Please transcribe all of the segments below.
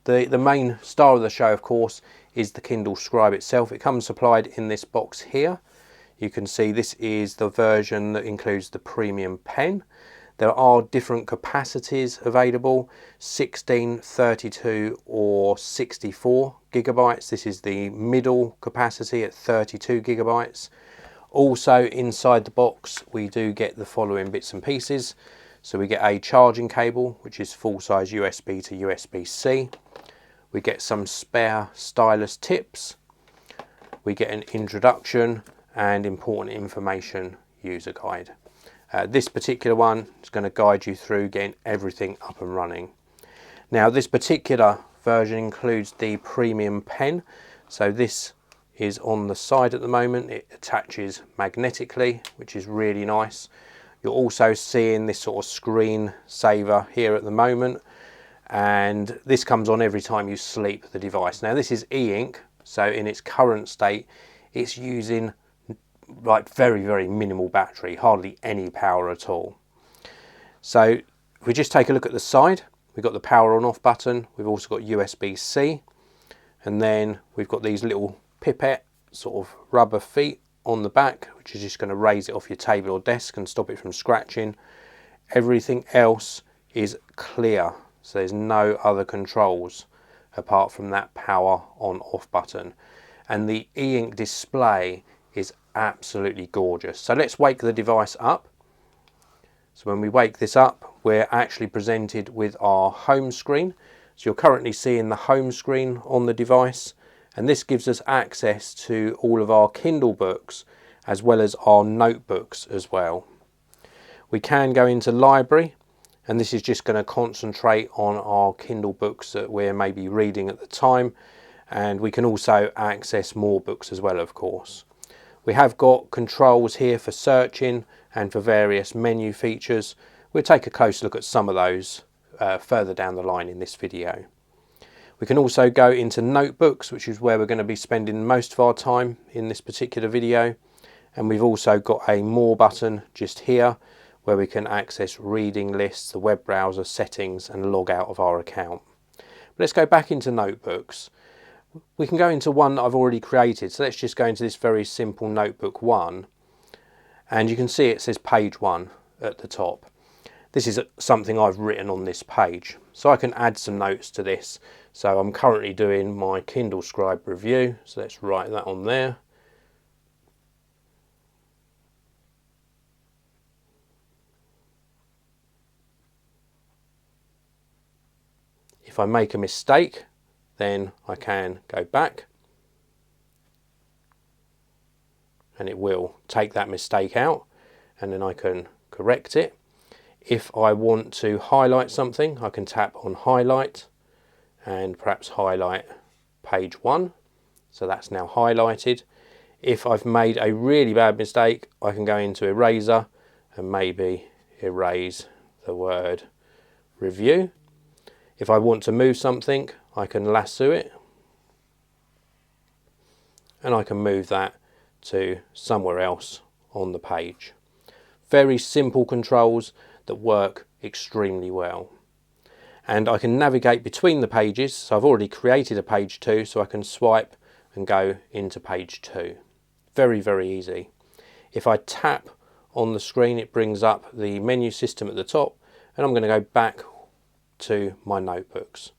The main star of the show, of course, is the Kindle Scribe itself. It comes supplied in this box here. You can see this is the version that includes the premium pen. There are different capacities available, 16, 32 or 64 gigabytes. This is the middle capacity at 32 gigabytes. Also inside the box we do get the following bits and pieces. So we get a charging cable, which is full size USB to USB-C. We get some spare stylus tips. We get an introduction and important information user guide. This particular one is going to guide you through getting everything up and running. Now this particular version includes the premium pen. So this is on the side at the moment. It attaches magnetically, which is really nice. You're also seeing this sort of screen saver here at the moment, and this comes on every time you sleep the device. Now this is e-ink, so in its current state it's using like very minimal battery, hardly any power at all. So if we just take a look at the side, we've got the power on off button, we've also got USB-C, and then we've got these little pipette sort of rubber feet on the back, which is just going to raise it off your table or desk and stop it from scratching. Everything else is clear, so there's no other controls apart from that power on off button. And the e-ink display is absolutely gorgeous. So let's wake the device up. So when we wake this up, we're actually presented with our home screen. So you're currently seeing the home screen on the device, and this gives us access to all of our Kindle books as well as our notebooks as well. We can go into library, and this is just going to concentrate on our Kindle books that we're maybe reading at the time, and we can also access more books as well, of course. We have got controls here for searching and for various menu features. We'll take a close look at some of those further down the line in this video. We can also go into notebooks, which is where we're going to be spending most of our time in this particular video. And we've also got a more button just here where we can access reading lists, the web browser settings, and log out of our account. But let's go back into notebooks. We can go into one that I've already created. So let's just go into this very simple notebook one. And you can see it says page 1 at the top. This is something I've written on this page. So I can add some notes to this. So I'm currently doing my Kindle Scribe review. So let's write that on there. If I make a mistake, then I can go back and it will take that mistake out, and then I can correct it. If I want to highlight something, I can tap on highlight and perhaps highlight page 1. So that's now highlighted. If I've made a really bad mistake, I can go into eraser and maybe erase the word review. If I want to move something, I can lasso it and I can move that to somewhere else on the page. Very simple controls that work extremely well. And I can navigate between the pages. So I've already created a page 2, so I can swipe and go into page 2. Very easy. If I tap on the screen, it brings up the menu system at the top, and I'm going to go back to my notebooks.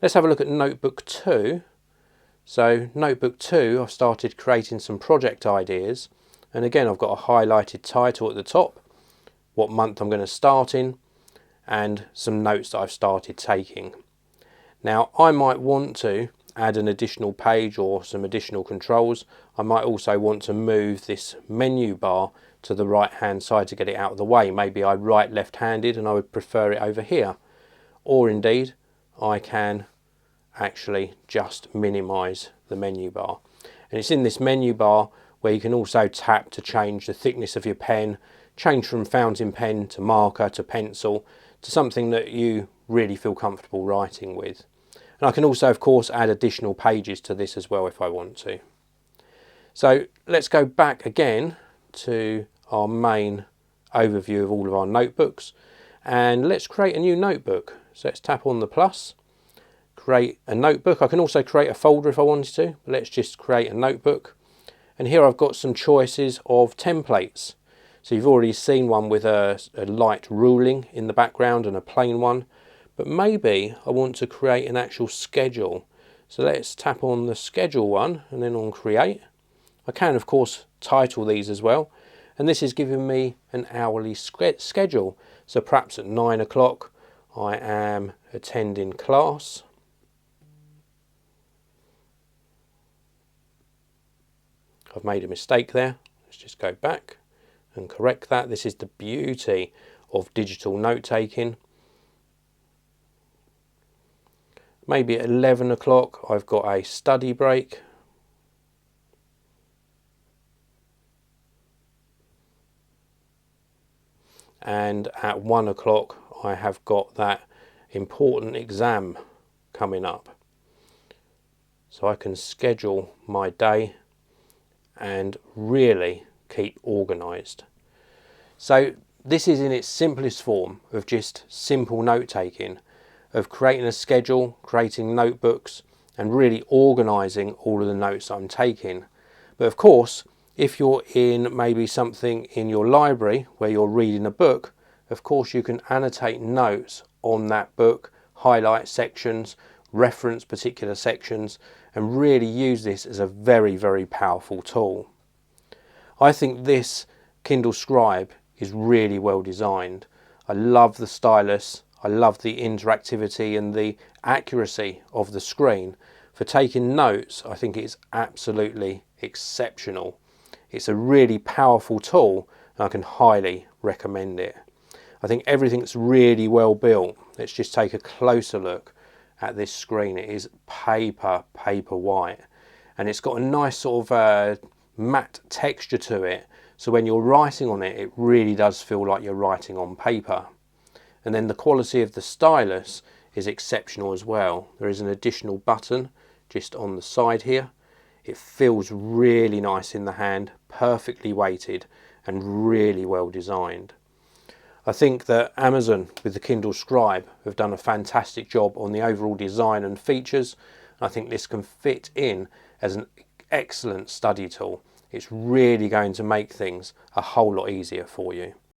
Let's have a look at notebook 2. So notebook 2, I've started creating some project ideas, and again I've got a highlighted title at the top, what month I'm going to start in, and some notes that I've started taking. Now I might want to add an additional page or some additional controls. I might also want to move this menu bar to the right hand side to get it out of the way. Maybe I write left-handed and I would prefer it over here. Or indeed I can actually just minimize the menu bar. And it's in this menu bar where you can also tap to change the thickness of your pen, change from fountain pen to marker to pencil to something that you really feel comfortable writing with. And I can also of course add additional pages to this as well if I want to. So let's go back again to our main overview of all of our notebooks, and let's create a new notebook. So let's tap on the plus, create a notebook. I can also create a folder if I wanted to, but let's just create a notebook. And here I've got some choices of templates. So you've already seen one with a light ruling in the background and a plain one, but maybe I want to create an actual schedule. So let's tap on the schedule one and then on create. I can of course title these as well, and this is giving me an hourly schedule. So perhaps at 9 o'clock I am attending class. I've made a mistake there. Let's just go back and correct that. This is the beauty of digital note taking. Maybe at 11 o'clock I've got a study break. And at 1 o'clock I have got that important exam coming up. So I can schedule my day and really keep organised. So this is in its simplest form of just simple note taking, of creating a schedule, creating notebooks and really organising all of the notes I'm taking. But of course, if you're in maybe something in your library where you're reading a book, of course you can annotate notes on that book, highlight sections, reference particular sections, and really use this as a very, very powerful tool. I think this Kindle Scribe is really well designed. I love the stylus, I love the interactivity and the accuracy of the screen. For taking notes, I think it's absolutely exceptional. It's a really powerful tool and I can highly recommend it. I think everything's really well built. Let's just take a closer look at this screen. It is paper white, and it's got a nice sort of matte texture to it. So when you're writing on it, it really does feel like you're writing on paper. And then the quality of the stylus is exceptional as well. There is an additional button just on the side here. It feels really nice in the hand, perfectly weighted and really well designed. I think that Amazon with the Kindle Scribe have done a fantastic job on the overall design and features. I think this can fit in as an excellent study tool. It's really going to make things a whole lot easier for you.